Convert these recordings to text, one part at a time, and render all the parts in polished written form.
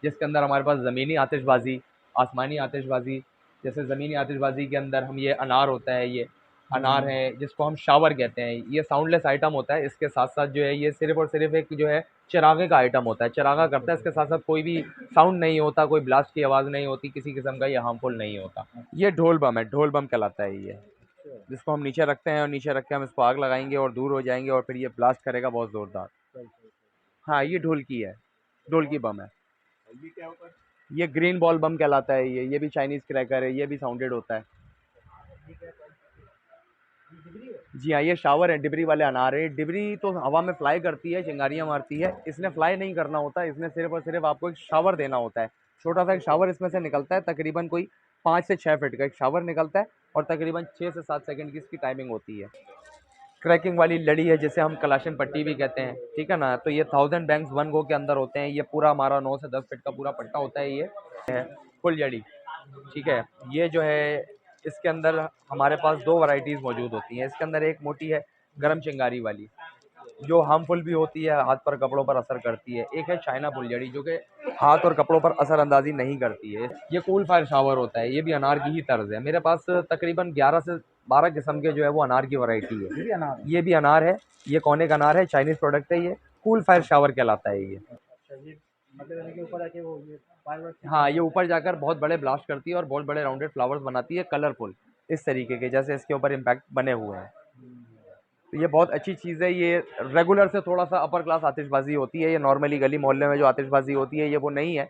जिसके अंदर हमारे पास ज़मीनी आतिशबाज़ी, आसमानी आतिशबाज़ी। जैसे ज़मीनी आतिशबाज़ी के अंदर हम ये अनार होता है, ये अनार है जिसको हम शावर कहते हैं। ये साउंडलेस आइटम होता है। इसके साथ-साथ जो है ये सिर्फ़ और सिर्फ़ एक जो है चरागे का आइटम होता है। चरागा करता है, इसके साथ-साथ कोई भी साउंड नहीं होता, कोई ब्लास्ट की आवाज़ नहीं होती, किसी किस्म का ये हार्मफुल नहीं होता। ये ढोल बम है, ढोल बम कहलाता है ये। जिसको हम नीचे रखते हैं और नीचे रख के हम इसको आग लगाएँगे और दूर हो जाएँगे और फिर ये ब्लास्ट करेगा बहुत ज़ोरदार। हाँ, ये ढोल की है, ढोल की बम है। ये ग्रीन बॉल बम कहलाता है ये भी चाइनीज़ क्रैकर है, ये भी साउंडेड होता है। जी हाँ, ये शावर है, डिबरी वाले अनार है। डिबरी तो हवा में फ्लाई करती है, चिंगारियाँ मारती है। इसने फ्लाई नहीं करना होता, इसने सिर्फ़ और सिर्फ़ आपको एक शावर देना होता है। छोटा-सा एक शावर इसमें से निकलता है, तकरीबन कोई 5 से 6 फीट का एक शावर निकलता है और तकरीबन 6 से 7 सेकंड की इसकी टाइमिंग होती है। क्रैकिंग वाली लड़ी है जिसे हम कलाशन पट्टी भी कहते हैं, ठीक है ना? तो ये 1000 बैंग्स 1 गो के अंदर होते हैं। ये पूरा हमारा 9 से 10 फीट का पूरा पट्टा होता है ये है फुलझड़ी, ठीक है? ये जो है इसके अंदर हमारे पास 2 वैराइटीज़ मौजूद होती हैं। इसके अंदर एक मोटी है गरम चिंगारी वाली, जो हार्मफुल भी होती है, हाथ पर कपड़ों पर असर करती है। एक है चाइना फुलझड़ी जो कि हाथ और कपड़ों पर असर-अंदाज़ी नहीं करती है। ये कूल फायर शावर होता है, ये भी अनार की ही तर्ज़ है। मेरे पास तकरीबन 11 से 12 किस्म के जो है वो अनार की वैरायटी है। ये भी अनार है, ये कौने का अनार है, चाइनीज़ प्रोडक्ट है ये, कूल फायर शावर कहलाता है ये। अच्छा, ये मतलब यानी कि ऊपर आके वो ये फायरवर्क्स। हाँ, ये ऊपर जाकर बहुत बड़े ब्लास्ट करती है और बहुत बड़े राउंडेड फ्लावर्स बनाती है कलरफुल, इस तरीके के जैसे इसके ऊपर इम्पैक्ट बने हुए हैं। तो ये बहुत अच्छी चीज़ है। ये रेगुलर से थोड़ा-सा अपर क्लास आतिशबाज़ी होती है। ये नॉर्मली गली मोहल्ले में जो आतिशबाज़ी होती है, ये वो नहीं है।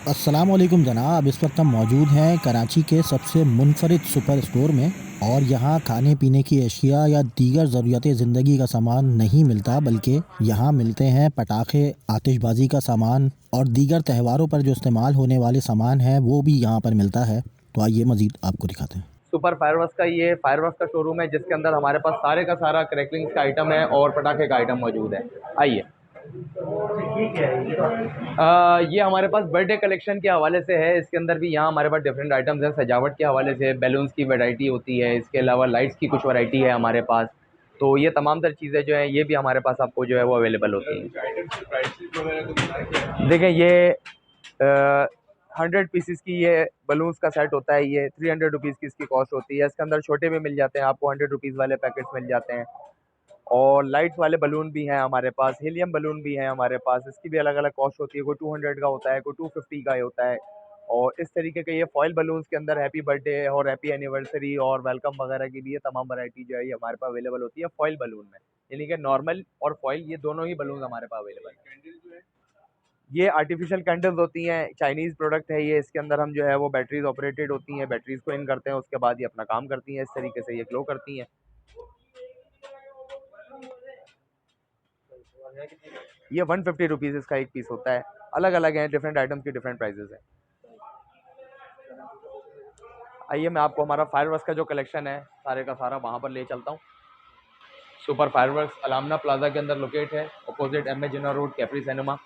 अस्सलामुअलैकुम जनाब, इस वक्त हम मौजूद हैं कराची के सबसे मुनफरिद सुपर स्टोर में और यहाँ खाने पीने की अशिया या दीगर ज़रूरियात ज़िंदगी का सामान नहीं मिलता, बल्कि यहाँ मिलते हैं पटाखे, आतिशबाजी का सामान और दीगर त्योहारों पर जो इस्तेमाल होने वाले सामान हैं वो भी यहाँ पर मिलता है। तो आइए मज़ीद आपको दिखाते हैं। सुपर फायरवर्क्स का ये फायरवर्क्स का शोरूम है जिसके अंदर हमारे पास सारे का सारा क्रैकलिंग्स का आइटम है और पटाखे का आइटम मौजूद है। आइए। ये हमारे पास बर्थडे कलेक्शन के हवाले से है। इसके अंदर भी यहाँ हमारे पास डिफरेंट आइटम्स हैं। सजावट के हवाले से बैलून्स की वैरायटी होती है, इसके अलावा लाइट्स की कुछ वैरायटी है हमारे पास। तो ये तमाम तर चीज़ें जो हैं ये भी हमारे पास आपको जो है वो अवेलेबल होती हैं। देखें ये 100 पीसेस की ये बलून्स का सेट होता है। ये 300 रुपीज़ की इसकी कॉस्ट होती है। इसके अंदर छोटे भी मिल जाते हैं, आपको 100 रुपीज़ वाले पैकेट्स मिल जाते हैं और लाइट्स वाले बलून भी हैं हमारे पास, हीलियम बलून भी हैं हमारे पास। इसकी भी अलग-अलग कॉस्ट होती है, कोई 200 का होता है, कोई 250 का होता है और इस तरीके के ये फॉइल बलून्स के अंदर हैप्पी बर्थडे और हैप्पी एनिवर्सरी और वेलकम वगैरह की भी ये तमाम वैरायटी जो है ये हमारे पास अवेलेबल होती है फॉइल बलून में। यानी कि नॉर्मल और फॉइल ये दोनों ही बलून हमारे पास अवेलेबल हैं। ये आर्टिफिशियल कैंडल्स होती हैं, चाइनीज़ प्रोडक्ट है ये। इसके अंदर हम जो है वो बैटरीज़ ऑपरेटेड होती हैं, बैटरीज़ को इन करते हैं, उसके बाद ये अपना काम करती हैं। इस तरीके से ये ग्लो करती हैं। ये 150 रुपीज़ इसका एक पीस होता है। अलग-अलग हैं, डिफरेंट आइटम्स की डिफरेंट प्राइसेज़ हैं। आइए मैं आपको हमारा फायरवर्क्स का जो कलेक्शन है सारे का सारा वहाँ पर ले चलता हूँ। सुपर फायरवर्क्स अलामना प्लाजा के अंदर लोकेट है, opposite M A Jinnah road, Capri cinema.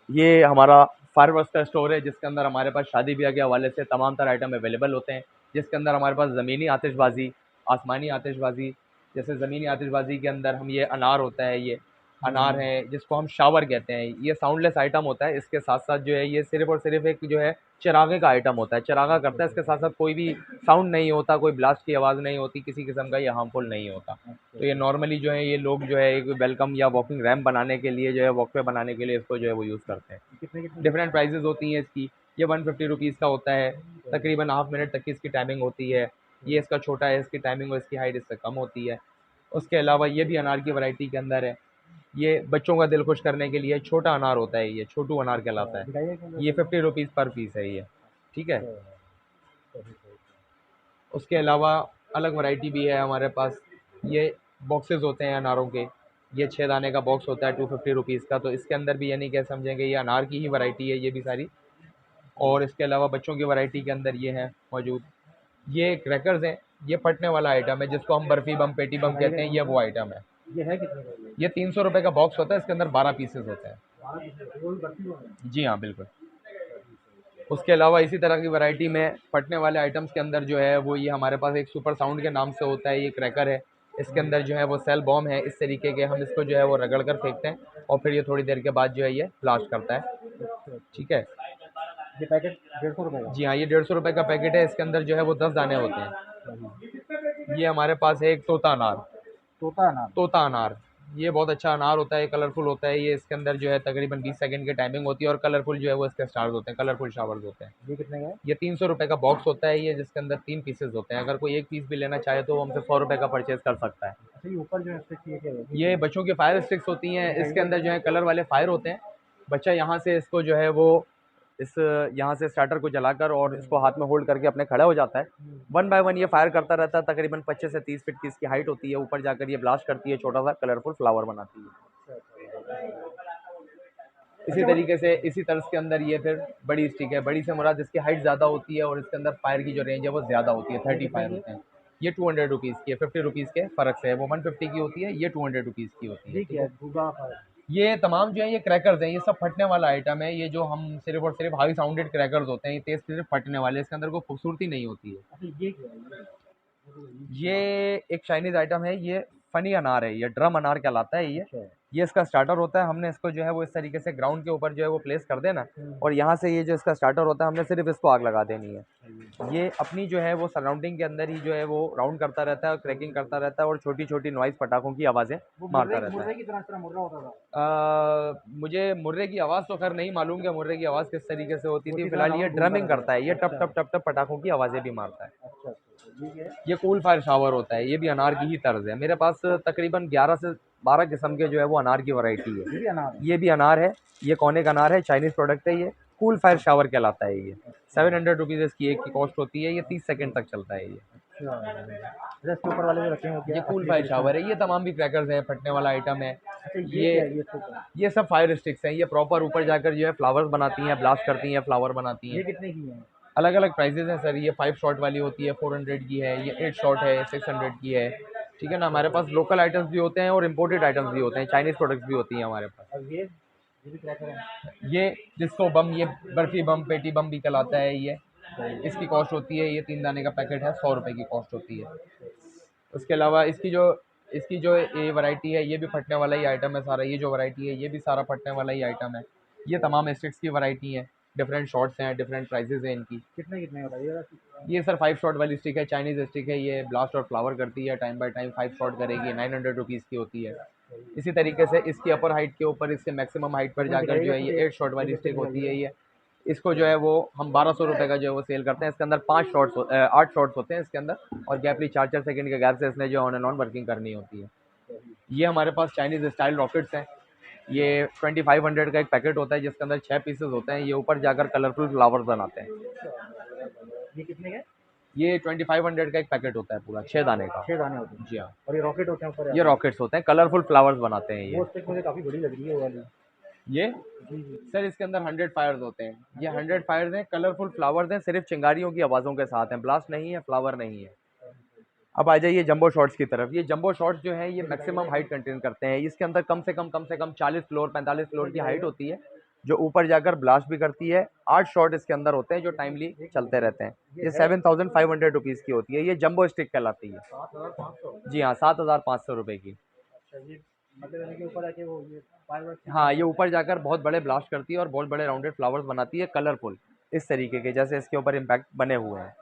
ये हमारा फायरवर्क्स का स्टोर है जिसके अंदर हमारे पास शादी ब्याह के हवाले से तमाम तरह आइटम अवेलेबल होते हैं। जिसके अंदर हमारे पास ज़मीनी आतिशबाज़ी, आसमानी आतिशबाज़ी। जैसे ज़मीनी आतिशबाज़ी के अंदर हम ये अनार होता है, ये अनार है जिसको हम शावर कहते हैं। ये साउंडलेस आइटम होता है। इसके साथ-साथ जो है ये सिर्फ़ और सिर्फ़ एक जो है चरागे का आइटम होता है। चरागा करता है, इसके साथ-साथ कोई भी साउंड नहीं होता, कोई ब्लास्ट की आवाज़ नहीं होती, किसी किस्म का ये हार्मफुल नहीं होता। तो ये नॉर्मली जो है ये लोग जो है एक वेलकम या वॉकिंग रैंप बनाने के लिए जो है वॉकवे बनाने के लिए इसको जो है वो यूज़ करते हैं। डिफरेंट प्राइसेस होती हैं इसकी। ये 150 रुपीज़ का होता है, तकरीबन हाफ मिनट तक की इसकी टाइमिंग होती है। ये इसका छोटा है, इसकी टाइमिंग और इसकी हाइट इससे कम होती है। उसके अलावा ये भी अनार की वैरायटी के अंदर है। ये बच्चों का दिल खुश करने के लिए छोटा अनार होता है, ये छोटू अनार कहलाता है। ये 50 रुपीज़ पर पीस है ये, ठीक है। उसके अलावा अलग वैरायटी भी है हमारे पास। ये बॉक्सेस होते हैं अनारों के। ये 6 दाने का बॉक्स होता है 250 रुपीज़ का। तो इसके अंदर भी यानी क्या समझेंगे ये अनार की ही वैरायटी है ये भी सारी। और इसके अलावा बच्चों की वैरायटी के अंदर ये है मौजूद। ये क्रैकर्स हैं, ये फटने वाला आइटम है जिसको हम बर्फ़ी बम, पेटी बम कहते हैं, ये वो आइटम है। ये है कितने का? ये 300 रुपए का बॉक्स होता है, इसके अंदर 12 पीसेस होते हैं। जी हाँ, बिल्कुल। उसके अलावा इसी तरह की वैरायटी में फटने वाले आइटम्स के अंदर जो है वो ये हमारे पास एक सुपर साउंड के नाम से होता है, ये क्रैकर है। इसके अंदर जो है वो सेल बॉम्ब है, इस तरीके के हम इसको जो है वो रगड़ कर फेंकते हैं और फिर ये थोड़ी देर के बाद जो है ये ब्लास्ट करता है। ठीक है, ये पैकेट 150 रुपये का? जी हाँ, ये 150 रुपये का पैकेट है। इसके अंदर जो है वो 10 दाने होते हैं। ये हमारे पास है एक तोता अनार। तोता अनार ये बहुत अच्छा अनार होता है, कलरफुल होता है ये। इसके अंदर जो है तकरीबन 20 सेकंड की टाइमिंग होती है और कलरफुल जो है वो इसके स्टार्स होते हैं, कलरफुल शावर्स होते हैं। ये कितने का है? ये 300 रुपये का बॉक्स होता है ये, जिसके अंदर 3 पीसेज होते हैं। अगर कोई एक पीस भी लेना चाहे तो वो हमसे 100 रुपये का परचेज कर सकता है। अच्छा, ये ऊपर जो स्टिक ये क्या है? ये बच्चों की फायर स्टिक्स होती हैं। इसके अंदर जो है कलर वाले फायर होते हैं। बच्चा यहाँ से इसको जो है वो इस यहाँ से स्टार्टर को जलाकर और इसको हाथ में होल्ड करके अपने खड़ा हो जाता है। 1 बाय 1 ये फायर करता रहता है। तकरीबन 25 से 30 फीट की इसकी हाइट होती है। ऊपर जाकर ये ब्लास्ट करती है, छोटा सा कलरफुल फ्लावर बनाती है। इसी तरीके से इसी तर्ज के अंदर ये फिर बड़ी स्टिक है। बड़ी से मुराद इसकी हाइट ज़्यादा होती है और इसके अंदर फायर की जो रेंज है वो ज़्यादा होती है। 30 फायर होते हैं। ये 200 रुपीज़ की है, 50 रुपीज़ के फ़र्क से है। वो 150 की होती है, ये 200 रुपीज़ की होती है। ठीक है, दूधा फायर। ये तमाम जो है ये क्रैकर्स हैं, ये सब फटने वाला आइटम है। ये जो हम सिर्फ और सिर्फ हाई साउंडेड क्रैकर्स होते हैं, ये तेज़ सिर्फ फटने वाले, इसके अंदर कोई खूबसूरती नहीं होती है। अच्छा, ये क्या है? ये एक चाइनीज़ आइटम है, ये फ़नी अनार है, ये ड्रम अनार कहलाता है ये। अच्छा। ये इसका स्टार्टर होता है। हमने इसको जो है वो इस तरीके से ग्राउंड के ऊपर जो है वो प्लेस कर देना और यहाँ से ये जो इसका स्टार्टर होता है हमने सिर्फ इसको आग लगा देनी है। ये अपनी जो है वो सराउंडिंग के अंदर ही जो है वो राउंड करता रहता है और क्रैकिंग करता रहता है और छोटी-छोटी नॉइज़ पटाखों की आवाज़ें मारता रहता है। मुर्रे की तरह मुर्रा होता था। मुझे मुर्रे की आवाज़ तो खैर नहीं मालूम कि मुर्रे की आवाज़ किस तरीके से होती थी। उसी तरह फिलहाल ये राउंड ड्रमिंग घूमता करता है, ये टप टप टप टप पटाखों की आवाज़ें भी मारता है। अच्छा, अच्छा, ये है? ये कूल फायर शावर होता है, ये भी अनार की ही तर्ज है। मेरे पास तकरीबन 11 से 12 किस्म के जो है वो अनार की वैरायटी है। ये भी अनार है? ये भी अनार है, ये कौनेक अनार है, चाइनीज़ प्रोडक्ट है ये। कूल फायर शावर कहलाता है ये। 700 रुपीज़ इसकी एक की कॉस्ट होती है। ये 30 सेकंड तक चलता है ये। अच्छा, अच्छा, इसके ऊपर वाले जो रखे हैं वो क्या? ये कूल फायर शावर है। ये तमाम भी क्रैकर्स हैं, फटने वाला आइटम है। अच्छा, ये ये क्या है? ये इसके ऊपर? ये सब फायर स्टिक्स हैं। ये प्रॉपर ऊपर जाकर जो है फ्लावर्स बनाती हैं, ब्लास्ट करती हैं, फ्लावर बनाती ये हैं। कितने की है? अलग अलग प्राइजेज़ हैं सर। ये 5 शॉट वाली होती है, 400 की है। ये 8 शॉट है, 600 की है। ठीक है ना। हमारे पास लोकल आइटम्स भी होते हैं और इम्पोर्टेड आइटम्स भी होते हैं, चाइनीज़ प्रोडक्ट्स भी होती हैं हमारे पास। और ये भी क्रैकर है? ये डिस्को बम, ये बर्फ़ी बम, पेटी बम भी कहलाता है ये। इसकी कॉस्ट होती है, ये 3 दाने का पैकेट है, 100 रुपये की कॉस्ट होती है। उसके अलावा इसकी जो ये वैरायटी है, ये भी फटने वाला ही आइटम है सारा। ये जो वैरायटी है ये भी सारा फटने वाला ही आइटम है। ये तमाम स्टिक्स की वैरायटी है। डिफरेंट शॉट्स हैं, डिफरेंट प्राइसेज़ हैं इनकी। कितने कितने का बताइएगा? ये सर 5 शॉट वाली स्टिक है, चाइनीज़ स्टिक है। ये ब्लास्ट और फ्लावर करती है, टाइम बाय टाइम 5 शॉट करेगी, 900 रुपीज़ की होती है। इसी तरीके से इसकी अपर हाइट के ऊपर, इसके मैक्सिमम हाइट पर जाकर जो है ये 8 शॉट वाली स्टिक होती है ये। इसको जो है वो हम 1200 रुपये का जो है वो सेल करते हैं। इसके अंदर 8 शॉट्स होते हैं इसके अंदर और गैपली 4-4 सेकंड के गैप से इसने जो ऑन एंड ऑन वर्किंग करनी होती है। ये हमारे पास चाइनीज़ स्टाइल रॉकेट्स हैं। ये 2500 का एक पैकेट होता है जिसके अंदर 6 पीसेस होते हैं। ये ऊपर जाकर कलरफुल फ्लावर्स बनाते हैं। ये कितने के? ये 2500 का एक पैकेट होता है पूरा, 6 दाने का। 6 दाने होते हैं? जी हाँ, और ये रॉकेट होते हैं ऊपर? ये रॉकेट्स होते हैं, कलरफुल फ्लावर्स बनाते हैं ये। वो स्टिक मुझे काफ़ी बड़ी लग रही है वो वाली। ये जी, जी। सर इसके अंदर 100 फायर्स होते हैं। ये 100 फायर्स हैं, कलरफुल फ्लावर्स हैं, सिर्फ चिंगारियों की आवाज़ों के साथ हैं, ब्लास्ट नहीं है, फ्लावर नहीं है। अब आ जाइए जंबो शॉट्स की तरफ। ये जंबो शॉट्स जो हैं ये मैक्सिमम हाइट कंटेन करते हैं। इसके अंदर कम से कम 40 फ्लोर 45 फ्लोर की हाइट होती है, जो ऊपर जाकर ब्लास्ट भी करती है। 8 शॉट इसके अंदर होते हैं जो टाइमली चलते रहते हैं। ये 7500 रुपीज़ की होती है। ये जंबो स्टिक कहलाती है। 7500? जी हाँ, 7500 रुपये की। अच्छा, ये मतलब यानी कि ऊपर आके वो ये फायरवर्क्स? हाँ, ये ऊपर जाकर बहुत बड़े ब्लास्ट करती है और बहुत बड़े राउंडेड फ्लावर्स बनाती है, कलरफुल इस तरीके के, जैसे इसके ऊपर इम्पैक्ट बने हुए हैं।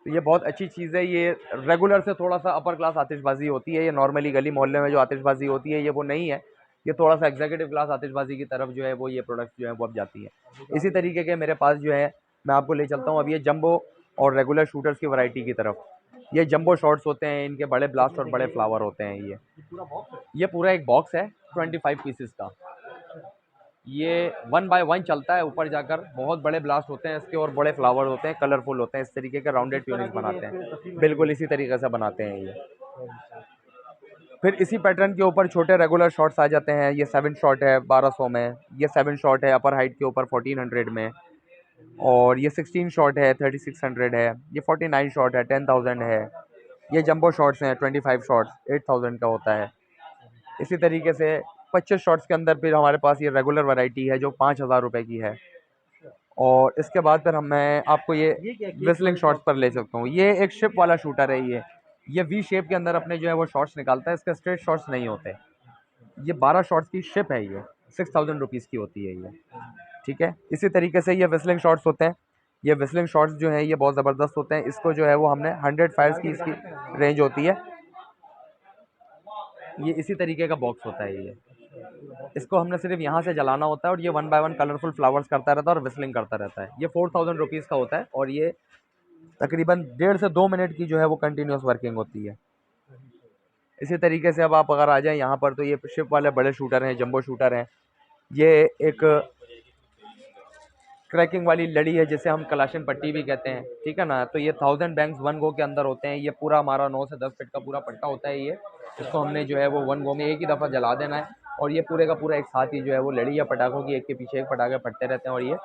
तो ये बहुत अच्छी चीज़ है। ये रेगुलर से थोड़ा सा अपर क्लास आतिशबाजी होती है। ये नॉर्मली गली मोहल्ले में जो आतिशबाजी होती है ये वो नहीं है। ये थोड़ा सा एग्जीक्यूटिव क्लास आतिशबाजी की तरफ जो है वो ये प्रोडक्ट्स जो है वो अब जाती है। इसी तरीके के मेरे पास जो है मैं आपको ले चलता हूँ अब ये जंबो और रेगुलर शूटर्स की वैरायटी की तरफ। ये जंबो शॉट्स होते हैं, इनके बड़े ब्लास्ट और बड़े फ्लावर होते हैं। ये पूरा बॉक्स है? ये पूरा एक बॉक्स है 25 पीसेस का। ये 1 बाय 1 चलता है। ऊपर जाकर बहुत बड़े ब्लास्ट होते हैं इसके और बड़े फ्लावर होते हैं, कलरफुल होते हैं, इस तरीके के राउंडेड ट्यूनिक्स बनाते हैं। बिल्कुल इसी तरीके से बनाते हैं ये। फिर इसी पैटर्न के ऊपर छोटे रेगुलर शॉट्स आ जाते हैं। ये 7 शॉट है 1200 में, ये 7 शॉट है अपर हाइट के ऊपर 1400 में, और ये 16 शॉट है 3600 है, ये 49 शॉट है 10,000 है। ये जंबो शॉट्स हैं 25 शॉट्स 8000 का होता है। इसी तरीके से 25 शॉट्स के अंदर फिर हमारे पास ये रेगुलर वैरायटी है जो 5000 रुपये की है। और इसके बाद फिर मैं आपको ये क्या विस्लिंग शॉट्स पर ले सकता हूँ। ये एक शिप वाला शूटर है ये। ये वी शेप के अंदर अपने जो है वो शॉट्स निकालता है, इसके स्ट्रेट शॉट्स नहीं होते। ये 12 शॉट्स की शिप है, ये 6000 रुपीज़ की होती है ये, ठीक है। इसी तरीके से ये विस्लिंग शॉट्स होते हैं। ये विस्लिंग शॉट्स जो हैं ये बहुत ज़बरदस्त होते हैं। इसको जो है वो हमने 100 फायर्स की इसकी रेंज होती है। ये इसी तरीके का बॉक्स होता है ये। इसको हमने सिर्फ यहाँ से जलाना होता है और ये 1 बाय 1 कलरफुल फ्लावर्स करता रहता है और विस्लिंग करता रहता है। ये 4000 रुपीज़ का होता है और ये तकरीबन 1.5 से 2 मिनट की जो है वो कंटिन्यूस वर्किंग होती है। इसी तरीके से अब आप अगर आ जाएँ यहाँ पर, तो ये शिप वाले बड़े शूटर हैं, जंबो शूटर हैं। ये एक क्रैकिंग वाली लड़ी है जिसे हम कलाशन पट्टी भी कहते हैं, ठीक है ना। तो ये 1000 बैंक्स 1 गो के अंदर होते हैं। ये पूरा हमारा 9 से 10 फीट का पूरा पट्टा होता है ये। इसको हमने जो है वो 1 गो में एक ही दफ़ा जला देना है और ये पूरे का पूरा एक साथ ही जो है वो लड़ी या पटाखों की एक के पीछे एक पटाखे फटते रहते हैं और ये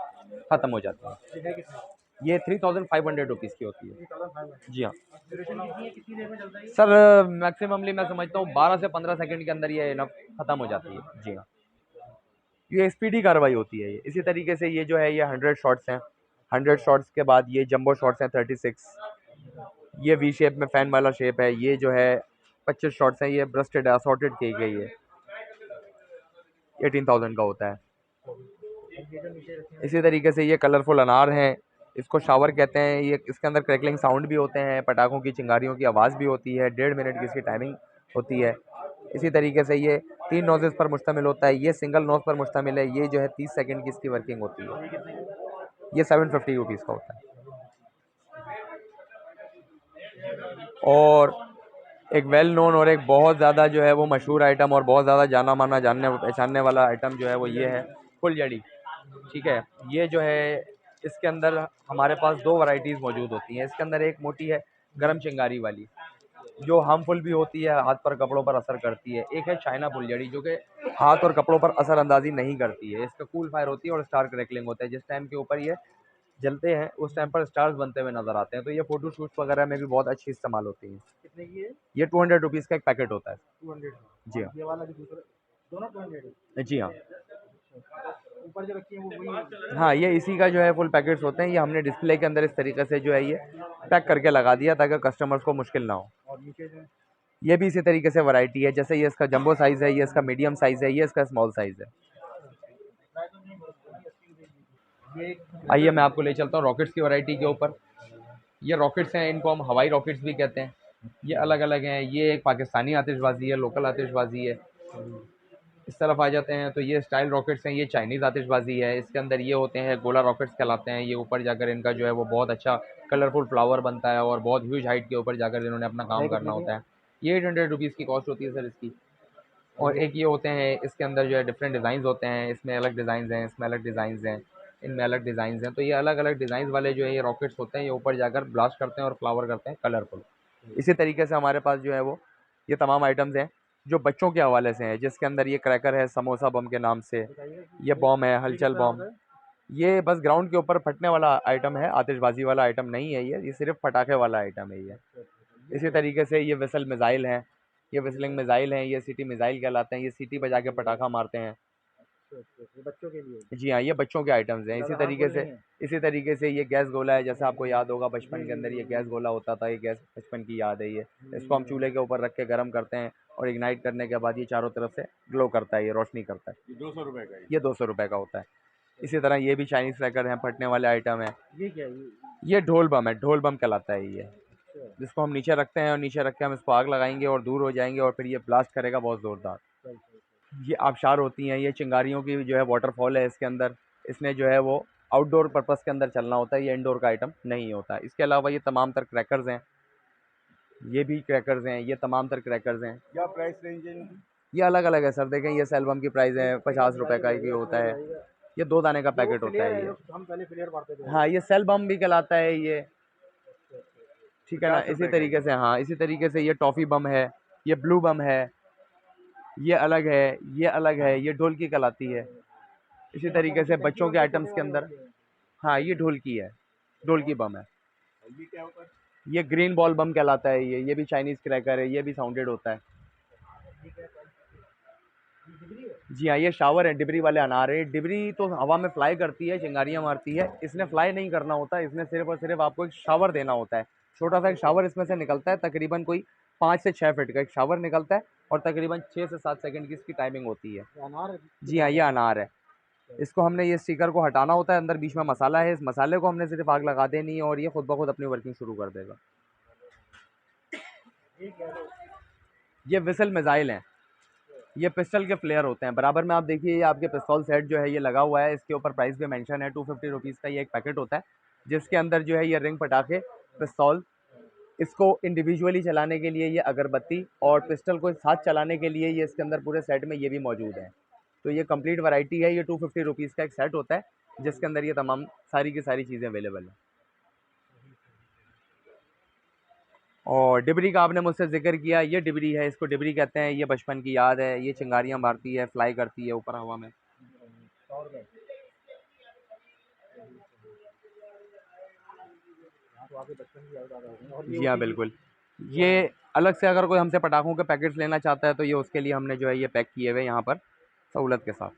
ख़त्म हो जाते हैं। ये 3500 रुपीज़ की होती है। जी हाँ सर, मैक्सिममली मैं समझता हूँ 12 से 15 सेकंड के अंदर ये इनफ ख़त्म हो जाती है। जी हाँ, ये स्पीडी कार्रवाई होती है ये। इसी तरीके से ये जो है ये 100 शॉट्स हैं। 100 शॉट्स के बाद ये जंबो शॉट्स हैं 36। ये वी शेप में फैन वाला शेप है। ये जो है 25 शॉट्स हैं। ये ब्रस्टेड असॉर्टेड की गई है, 18,000 का होता है। इसी तरीके से ये कलरफुल अनार हैं, इसको शावर कहते हैं। ये इसके अंदर क्रैकलिंग साउंड भी होते हैं, पटाखों की चिंगारियों की आवाज़ भी होती है। 1.5 मिनट की इसकी टाइमिंग होती है। इसी तरीके से ये 3 नोजेस पर मुश्तमिल होता है। ये सिंगल नोज पर मुश्तमिल है। ये जो है 30 सेकंड की इसकी वर्किंग होती है। ये 750 रुपीज़ का होता है। और एक वेल नोन और एक बहुत ज़्यादा जो है वो मशहूर आइटम और बहुत ज़्यादा जाना माना जानने पहचानने वाला आइटम जो है वो ये है फुलझड़ी, ठीक है। ये जो है इसके अंदर हमारे पास 2 वैरायटीज़ मौजूद होती हैं। इसके अंदर एक मोटी है गरम चिंगारी वाली, जो हार्मफुल भी होती है, हाथ पर कपड़ों पर असर करती है। एक है चाइना फुलझड़ी जो कि हाथ और कपड़ों पर असर अंदाजी नहीं करती है। इसका कूल फायर होती है और स्टार क्रैकलिंग होता है। जिस टाइम के ऊपर ये जलते हैं उस टाइम पर स्टार्स बनते हुए नजर आते हैं। तो ये फोटो शूट्स वगैरह में भी बहुत अच्छी इस्तेमाल होती है। कितने की है ये? 200 रुपीज़ का एक पैकेट होता है। 200? जी हाँ। ये वाला भी दूसरा दोनों 200? जी हाँ। ऊपर जो रखी है वो वही? हाँ, ये इसी का जो है फुल पैकेट्स होते हैं। ये हमने डिस्प्ले के अंदर इस तरीके से जो है ये पैक करके लगा दिया ताकि कस्टमर्स को मुश्किल ना हो। और नीचे जो ये भी इसी तरीके से वैरायटी है। जैसे ये इसका जंबो साइज़ है, ये इसका मीडियम साइज़ है, ये इसका स्मॉल साइज़ है। आइए मैं आपको ले चलता हूँ रॉकेट्स की वैरायटी के ऊपर। ये रॉकेट्स हैं, इनको हम हवाई रॉकेट्स भी कहते हैं। ये अलग अलग हैं। ये एक पाकिस्तानी आतिशबाजी है, लोकल आतिशबाजी है। इस तरफ आ जाते हैं तो ये स्टाइल रॉकेट्स हैं, ये चाइनीज़ आतिशबाजी है। इसके अंदर ये होते हैं गोला रॉकेट्स कहलाते हैं। ये ऊपर जाकर इनका जो है वो बहुत अच्छा कलरफुल फ्लावर बनता है और बहुत ह्यूज हाइट के ऊपर जाकर इन्होंने अपना काम करना होता है। ये 800 रुपीज़ की कॉस्ट होती है सर इसकी। और एक ये होते हैं, इसके अंदर जो है डिफरेंट डिज़ाइंस होते हैं। इसमें अलग डिज़ाइंस हैं, इसमें अलग डिज़ाइंस हैं, इनमें अलग डिज़ाइंस हैं। तो ये अलग अलग डिज़ाइंस वाले जो है ये रॉकेट्स होते हैं, ये ऊपर जाकर ब्लास्ट करते हैं और फ्लावर करते हैं कलरफुल। इसी तरीके से हमारे पास जो है वो ये तमाम आइटम्स हैं जो बच्चों के हवाले से हैं, जिसके अंदर ये क्रैकर है समोसा बम के नाम से। ये बम है हलचल बम। ये बस ग्राउंड के ऊपर फटने वाला आइटम है, आतिशबाजी वाला आइटम नहीं है ये सिर्फ पटाखे वाला आइटम है ये। इसी तरीके से ये विसल मिसाइल हैं, ये विसलिंग मिसाइल हैं, ये सिटी मिसाइल कहलाते हैं। ये सीटी बजा के पटाखा मारते हैं। ये बच्चों के लिए? जी हाँ, ये बच्चों के आइटम्स हैं। इसी तरीके से ये गैस गोला है। जैसा आपको याद होगा बचपन के अंदर ये गैस गोला होता था, ये गैस बचपन की याद है ये। इसको हम चूल्हे के ऊपर रख के गर्म करते हैं और इग्नाइट करने के बाद ये चारों तरफ से ग्लो करता है, ये रोशनी करता है। ये 200 रुपए का? ये 200 रुपए का होता है। इसी तरह ये भी चाइनीज़ क्रैकर हैं, फटने वाले आइटम है। ये क्या है? ये ढोल बम है, ढोल बम कहलाता है ये। जिसको हम नीचे रखते हैं और नीचे रख के हम इसको आग लगाएंगे और दूर हो जाएंगे और फिर ये ब्लास्ट करेगा बहुत ज़ोरदार। ये आबशार होती हैं, ये चिंगारियों की जो है वाटरफॉल है इसके अंदर। इसने जो है वो आउटडोर पर्पस के अंदर चलना होता है, ये इंडोर का आइटम नहीं होता। इसके अलावा ये तमाम तर क्रैकर्स हैं, ये भी क्रैकर्स हैं, ये तमाम तर क्रैकर्स हैं। क्या प्राइस रेंज है? ये अलग अलग है सर। देखें ये सेल बम की प्राइस है 50 रुपए का ये होता है। ये 2 दाने का पैकेट होता है ये। हम पहले फ्लेयर मारते थे। हाँ, ये सेल बम भी कहलाता है ये, ठीक है ना। इसी तरीके से हाँ, इसी तरीके से ये टॉफ़ी बम है, ये ब्लू बम है, ये अलग है, ये अलग है, ये ढोलकी कहलाती है। इसी तरीके से बच्चों के आइटम्स के अंदर हाँ, ये ढोलकी है, ढोलकी बम है। ये क्या होता है? ये ग्रीन बॉल बम कहलाता है ये भी चाइनीज़ क्रैकर है, ये भी साउंडेड होता है। जी हाँ, ये शावर है, डिबरी वाले अनार है। डिबरी तो हवा में फ्लाई करती है, चिंगारियाँ मारती है। इसने फ्लाई नहीं करना होता, इसने सिर्फ़ और सिर्फ़ आपको एक शावर देना होता है। छोटा सा एक शावर इसमें से निकलता है, तकरीबन कोई 5 से 6 फीट का एक शावर निकलता है और तकरीबन 6 से 7 सेकंड की इसकी टाइमिंग होती है। अनार जी हाँ, ये अनार है। इसको हमने ये स्टिकर को हटाना होता है, अंदर बीच में मसाला है, इस मसाले को हमने सिर्फ आग लगा देनी है और ये खुद ब खुद अपनी वर्किंग शुरू कर देगा। ये विसल मिसाइल हैं, ये पिस्टल के फ्लेयर होते हैं। बराबर में आप देखिए ये आपके पिस्तौल सेट जो है ये लगा हुआ है, इसके ऊपर प्राइस भी मेंशन है। 250 रुपीज़ का ये एक पैकेट होता है, जिसके अंदर जो है ये रिंग पटाखे, पिस्तौल, इसको इंडिविजुअली चलाने के लिए ये अगरबत्ती और पिस्टल को साथ चलाने के लिए ये इसके अंदर पूरे सेट में ये भी मौजूद है। तो ये कंप्लीट वैरायटी है, ये 250 रुपीज़ का एक सेट होता है, जिसके अंदर ये तमाम सारी की सारी चीज़ें अवेलेबल हैं। और डिबरी का आपने मुझसे ज़िक्र किया, ये डिबरी है, इसको डिबरी कहते हैं, ये बचपन की याद है, ये चिंगारियाँ मारती है, फ्लाई करती है ऊपर हवा में। जी हाँ, बिल्कुल। ये अलग से अगर कोई हमसे पटाखों के पैकेट्स लेना चाहता है तो ये उसके लिए हमने जो है ये पैक किए हुए हैं यहाँ पर सहूलत के साथ।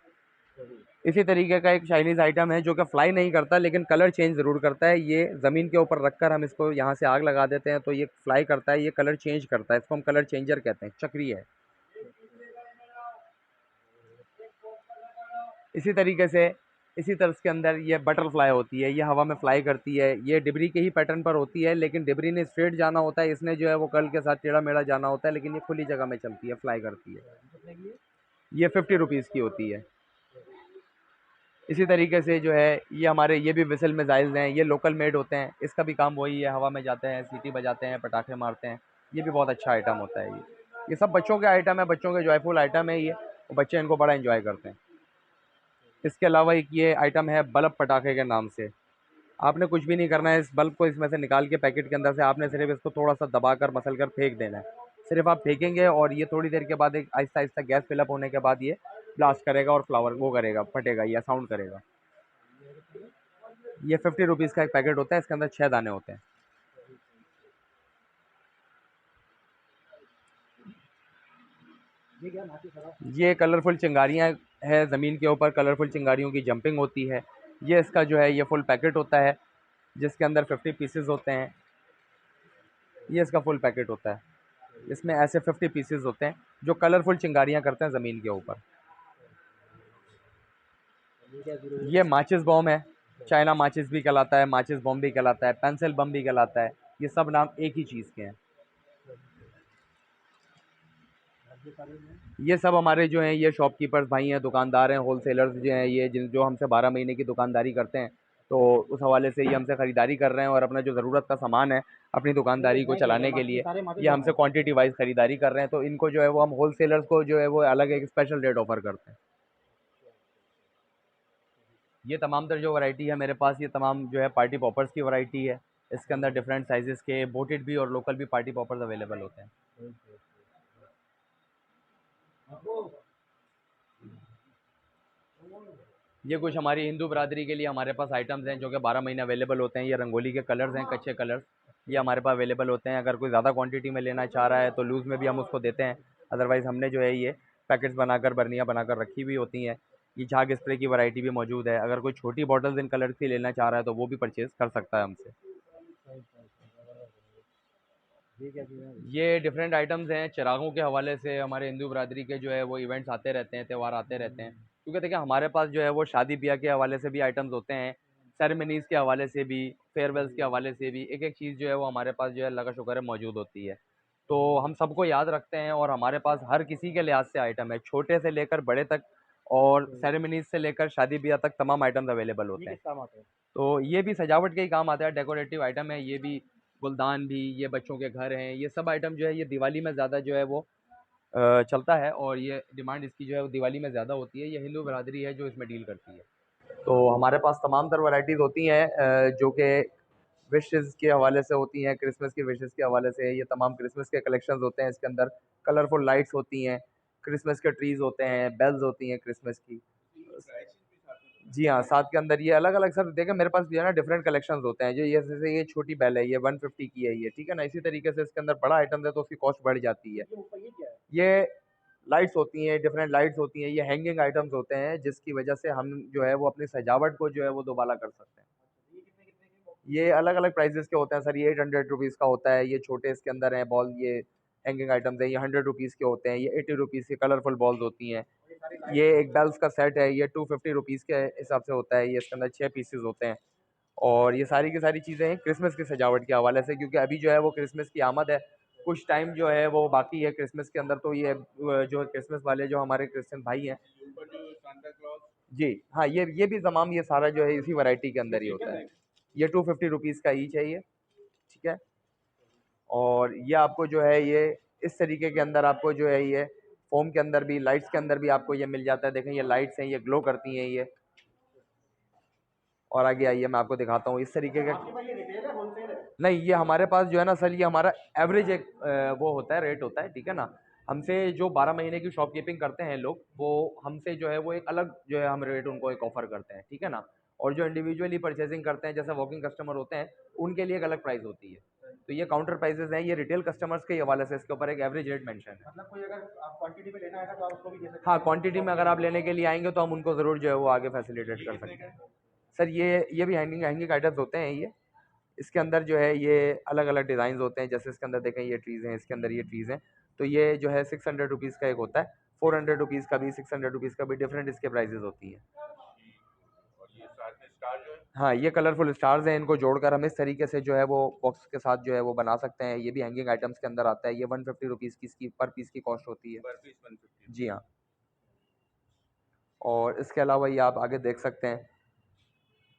इसी तरीके का एक चाइनीज़ आइटम है जो कि फ्लाई नहीं करता लेकिन कलर चेंज ज़रूर करता है। ये ज़मीन के ऊपर रखकर हम इसको यहाँ से आग लगा देते हैं तो ये फ्लाई करता है, ये कलर चेंज करता है, इसको हम कलर चेंजर कहते हैं, चक्री है। इसी तरीके से इसी तर्ज के अंदर ये बटरफ्लाई होती है, ये हवा में फ्लाई करती है, ये डिबरी के ही पैटर्न पर होती है लेकिन डिबरी ने स्ट्रेट जाना होता है, इसने जो है वो कर्ल के साथ टेढ़ा मेढ़ा जाना होता है, लेकिन ये खुली जगह में चलती है, फ्लाई करती है। ये 50 रुपीज़ की होती है। इसी तरीके से जो है ये हमारे ये भी विसल मिसाइल्स हैं, ये लोकल मेड होते हैं, इसका भी काम वही है, हवा में जाते हैं, सीटी बजाते हैं, पटाखे मारते हैं। ये भी बहुत अच्छा आइटम होता है ये सब बच्चों के आइटम है, बच्चों के जॉयफुल आइटम है ये, और बच्चे इनको बड़ा एंजॉय करते हैं। इसके अलावा एक ये आइटम है बल्ब पटाखे के नाम से। आपने कुछ भी नहीं करना है, इस बल्ब को इसमें से निकाल के पैकेट के अंदर से आपने सिर्फ इसको थोड़ा सा दबाकर मसल कर फेंक देना है। सिर्फ आप फेंकेंगे और ये थोड़ी देर के बाद एक आहिस्ता आहिस्ता गैस फिलअप होने के बाद ये ब्लास्ट करेगा और फ्लावर वो करेगा, फटेगा या साउंड करेगा। ये 50 रुपीज़ का एक पैकेट होता है, इसके अंदर 6 दाने होते हैं। ये कलरफुल चिंगारियाँ है, ज़मीन के ऊपर कलरफुल चिंगारियों की जंपिंग होती है। ये इसका जो है ये फुल पैकेट होता है, जिसके अंदर 50 पीसेस होते हैं। ये इसका फुल पैकेट होता है, इसमें ऐसे 50 पीसेस होते हैं जो कलरफुल चिंगारियाँ करते हैं ज़मीन के ऊपर। ये माचिस बॉम्ब है, चाइना माचिस भी कहलाता है, माचिस बॉम्ब भी कहलाता है, पेंसिल बम भी कहलाता है। ये सब नाम एक ही चीज़ के हैं। ये सब हमारे जो हैं ये शॉपकीपर्स भाई हैं, दुकानदार हैं, होलसेलर्स जो हैं ये जो हमसे 12 महीने की दुकानदारी करते हैं, तो उस हवाले से ये हमसे ख़रीदारी कर रहे हैं और अपना जो ज़रूरत का सामान है अपनी दुकानदारी को चलाने के लिए ये हमसे क्वांटिटी वाइज ख़रीदारी कर रहे हैं। तो इनको जो है वो हम होलसेलर्स को जो है वो अलग एक स्पेशल रेट ऑफ़र करते हैं। ये तमाम तर जो वैरायटी है मेरे पास, ये तमाम जो है पार्टी पॉपर्स की वैरायटी है। इसके अंदर डिफरेंट साइज़ेस के बोटेड भी और लोकल भी पार्टी पॉपर्स अवेलेबल होते हैं। ये कुछ हमारी हिंदू बरादरी के लिए हमारे पास आइटम्स हैं जो कि 12 महीने अवेलेबल होते हैं। ये रंगोली के कलर्स हैं, कच्चे कलर्स, ये हमारे पास अवेलेबल होते हैं। अगर कोई ज़्यादा क्वांटिटी में लेना चाह रहा है तो लूज़ में भी हम उसको देते हैं। अदरवाइज़ हमने जो है ये पैकेट्स बनाकर, बरनियाँ बनाकर रखी हुई होती हैं। ये झाग स्प्रे की वैरायटी भी मौजूद है। अगर कोई छोटी बॉटल्स इन कलर्स की लेना चाह रहा है तो वो भी परचेज़ कर सकता है हमसे। ये डिफरेंट आइटम्स हैं चिरागों के हवाले से। हमारे हिंदू बरादरी के जो है वो इवेंट्स आते रहते हैं, त्यौहार आते रहते हैं, क्योंकि देखिए हमारे पास जो है वो शादी ब्याह के हवाले से भी आइटम्स होते हैं, सेरेमनीज़ के हवाले से भी, फेयरवेल्स के हवाले से भी। एक एक चीज़ जो है वो हमारे पास जो है अल्लाह का शुक्र है मौजूद होती है। तो हम सबको याद रखते हैं और हमारे पास हर किसी के लिहाज से आइटम है, छोटे से लेकर बड़े तक, और सेरेमनीज़ से लेकर शादी ब्याह तक तमाम आइटम्स अवेलेबल होते हैं। तो ये भी सजावट के ही काम आता है, डेकोरेटिव आइटम है ये भी। गुलदान भी, ये बच्चों के घर हैं, ये सब आइटम जो है ये दिवाली में ज़्यादा जो है वो चलता है और ये डिमांड इसकी जो है वो दिवाली में ज़्यादा होती है। ये हिंदू बिरादरी है जो इसमें डील करती है। तो हमारे पास तमाम तर वैराइटीज़ होती हैं जो कि विशेज़ के हवाले से होती हैं, क्रिसमस की विशेज़ के हवाले से। ये तमाम क्रिसमस के कलेक्शंस होते हैं, इसके अंदर कलरफुल लाइट्स होती हैं, क्रिसमस के ट्रीज़ होते हैं, बेल्स होती हैं क्रिसमस की। जी हाँ, साथ के अंदर ये अलग-अलग सर देखिए मेरे पास जो है ना डिफरेंट कलेक्शंस होते हैं। जो ये जैसे ये छोटी बेल है, ये 150 की है ये, ठीक है ना? इसी तरीके से इसके अंदर बड़ा आइटम है तो उसकी कॉस्ट बढ़ जाती है। ये लाइट्स होती हैं, डिफरेंट लाइट्स होती हैं, ये हैंगिंग आइटम्स होते हैं जिसकी वजह से हम जो है वो अपनी सजावट को जो है वो दोबाला कर सकते हैं। ये अलग-अलग प्राइसेज़ के होते हैं सर, ये 800 रुपीज़ का होता है, ये छोटे इसके अंदर हैं बॉल, ये हैंगिंग आइटम्स हैं, ये 100 रुपीज़ के होते हैं, ये 80 रुपीज़ की कलरफुल बॉल्स होती हैं। ये एक बेल्स का सेट है, ये 250 रुपीज़ के हिसाब से होता है, ये इसके अंदर 6 पीसेज़ होते हैं। और ये सारी की सारी चीज़ें हैं क्रिसमस की सजावट के हवाले से, क्योंकि अभी जो है वो क्रिसमस की आमद है, कुछ टाइम जो है वो बाकी है क्रिसमस के अंदर, तो ये जो क्रिसमस वाले जो हमारे क्रिश्चियन भाई हैं जी, हाँ, ये भी तमाम ये सारा जो है इसी वैरायटी के अंदर ही होता है। ये 250 रुपीज़ का ईच है ये, ठीक है? और ये आपको जो है ये इस तरीके के अंदर आपको जो है ये फ़ोम के अंदर भी, लाइट्स के अंदर भी आपको ये मिल जाता है। देखें ये लाइट्स हैं, ये ग्लो करती हैं ये। और आगे आइए मैं आपको दिखाता हूँ इस तरीके का। नहीं, ये हमारे पास जो है ना सर, ये हमारा एवरेज एक वो होता है, रेट होता है, ठीक है ना? हमसे जो 12 महीने की शॉपकीपिंग करते हैं लोग, वो हमसे जो है वो एक अलग जो है हम रेट उनको एक ऑफ़र करते हैं, ठीक है ना? और जो इंडिविजुअली परचेज़िंग करते हैं, जैसे वॉकिंग कस्टमर होते हैं, उनके लिए एक अलग प्राइस होती है। तो ये काउंटर प्राइसेज़ हैं, ये रिटेल कस्टमर्स के हवाले से इसके ऊपर एक एवरेज रेट मेंशन है। मतलब कोई अगर आप क्वांटिटी में लेना आएगा तो आप उसको भी दे सकते हैं? हाँ, क्वांटिटी में अगर आप लेने के लिए आएँगे तो हम उनको ज़रूर जो है वो आगे फैसिलिटेट कर सकते हैं। सर ये भी हैंगिंग हैंगिंग आइटम्स होते हैं ये। इसके अंदर जो है ये अलग-अलग डिज़ाइन्स होते हैं, जैसे इसके अंदर देखें ये ट्रीज़ हैं, इसके अंदर ये ट्रीज़ हैं। तो ये जो है 600 रुपीज़ का एक होता है, 400 रुपीज़ का भी, 600 रुपीज़ का भी, डिफरेंट इसके प्राइसेज़ होती हैं। हाँ, ये कलरफुल स्टार्स हैं, इनको जोड़कर हम इस तरीके से जो है वो बॉक्स के साथ जो है वो बना सकते हैं। ये भी हैंगिंग आइटम्स के अंदर आता है, ये 150 रुपीज़ की इसकी पर पीस की कॉस्ट होती है। पर पीस 150? जी हाँ। और इसके अलावा ये आप आगे देख सकते हैं,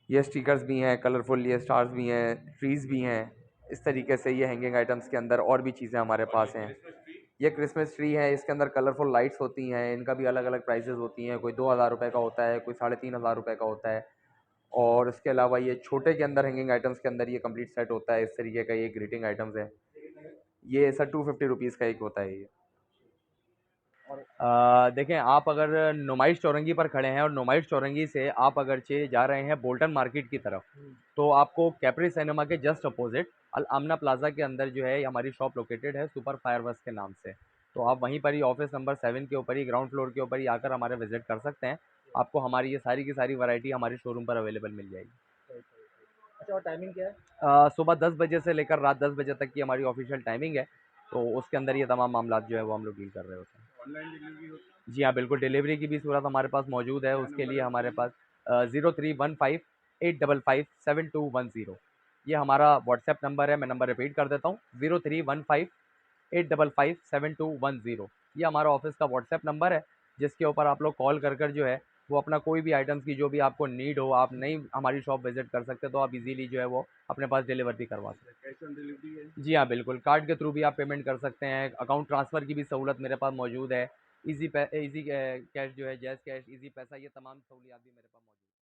ये स्टिकर्स भी हैं कलरफुल, ये स्टार्स भी हैं, ट्रीज़ भी हैं। इस तरीके से ये हैंगिंग आइटम्स के अंदर और भी चीज़ें हमारे पास हैं। ये क्रिसमस ट्री है, इसके अंदर कलरफुल लाइट्स होती हैं, इनका भी अलग-अलग प्राइसेज़ होती हैं, कोई 2000 रुपए का होता है, कोई 3500 रुपए का होता है। और इसके अलावा ये छोटे के अंदर हैंगिंग आइटम्स के अंदर ये कंप्लीट सेट होता है, इस तरीके का ये ग्रीटिंग आइटम्स है। ये सर 250 रुपीज़ का एक होता है ये। देखें, आप अगर नुमाइश चौरंगी पर खड़े हैं और नुमाइश चौरंगी से आप अगरचे जा रहे हैं बोल्टन मार्केट की तरफ, तो आपको कैप्री सिनेमा के जस्ट अपोजिट अल आमना प्लाजा के अंदर जो है हमारी शॉप लोकेटेड है, सुपर फायरवर्क्स के नाम से। तो आप वहीं पर ही ऑफिस नंबर 7 के ऊपर ही, ग्राउंड फ्लोर के ऊपर ही आकर हमारे विजिट कर सकते हैं। आपको हमारी ये सारी की सारी वैरायटी हमारे शोरूम पर अवेलेबल मिल जाएगी। अच्छा, और टाइमिंग क्या है? सुबह 10 बजे से लेकर रात 10 बजे तक की हमारी ऑफिशियल टाइमिंग है। तो उसके अंदर ये तमाम मामलात जो है वो हम लोग डील कर रहे होते हैं। ऑनलाइन डिलीवरी होती है? जी हाँ, बिल्कुल, डिलीवरी की भी सूरत हमारे पास मौजूद है। उसके लिए हमारे पास 0315 855 7210, ये हमारा व्हाट्सएप नंबर है। मैं नंबर रिपीट कर देता हूँ, 0315 855 7210। ये हमारा ऑफिस का व्हाट्सएप नंबर है, जिसके ऊपर आप लोग कॉल कर जो है वो अपना कोई भी आइटम्स की जो भी आपको नीड हो, आप नहीं हमारी शॉप विजिट कर सकते तो आप इजीली जो है वो अपने पास डिलीवर भी करवा सकते हैं। कैश ऑन डिलीवरी है? जी हाँ, बिल्कुल, कार्ड के थ्रू भी आप पेमेंट कर सकते हैं। अकाउंट ट्रांसफ़र की भी सहूलत मेरे पास मौजूद है। ईज़ी कैश जो है, जैज़ कैश, ईज़ी पैसा, ये तमाम सहूलियात भी मेरे पास मौजूद है।